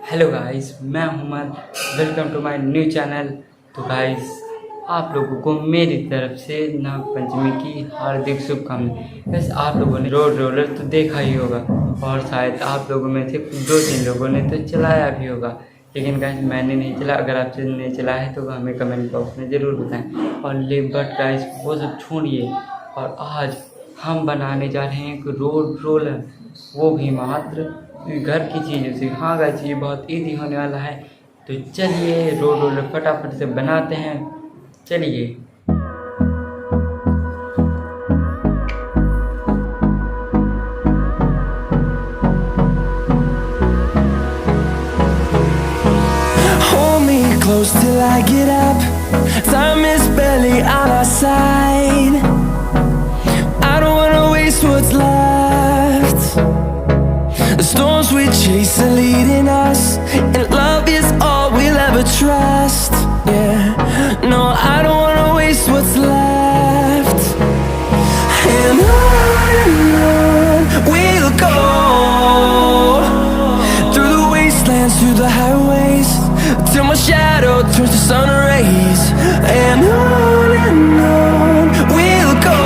Hello guys, मैं Umar. Welcome to my new channel. तो guys, आप लोगों को मेरी तरफ से नागपंचमी की हार्दिक शुभकामनाएं। वैसे आप लोगों ने रोड रोलर तो देखा ही होगा और शायद आप लोगों में से 2-3 लोगों ने तो चलाया भी होगा, लेकिन गाइस मैंने नहीं चला। अगर आपने चलाया है तो हमें कमेंट बॉक्स में ज़रूर बताएं। और बट गाइस वो सब छोड़िए, और आज हम बनाने जा रहे हैं एक रोड रोलर, वो भी मात्र घर की चीज़ों से। हाँ गाइस, ये बहुत इजी होने वाला है। तो चलिए रोड रोलर फटाफट से बनाते हैं। चलिए। Hold me close till I get up. Time is barely on our side. I don't wanna waste what's left. The storms we chase are leading us, and love is all we'll ever trust. Yeah, no, I don't wanna waste what's left. And on we'll go, through the wastelands, through the highways, till my shadow turns to sun rays. And on we'll go,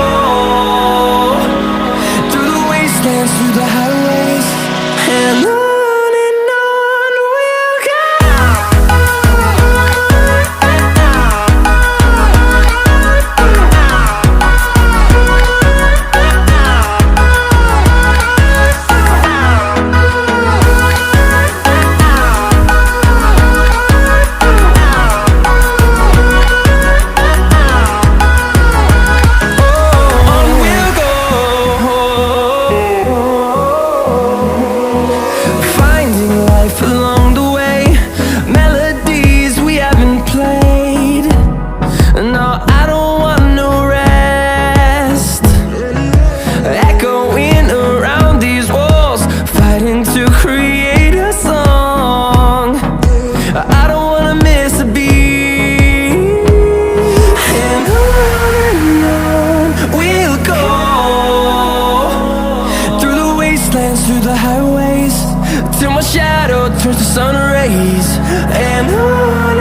through the wastelands, through the highways, and on we'll go. Along the way, melodies we haven't played. No, I don't want no rest. Echoing around these walls, fighting to create a song. I don't wanna miss a beat. And on we'll go, through the wastelands, through the highways, till my shadow turns to sun rays. And on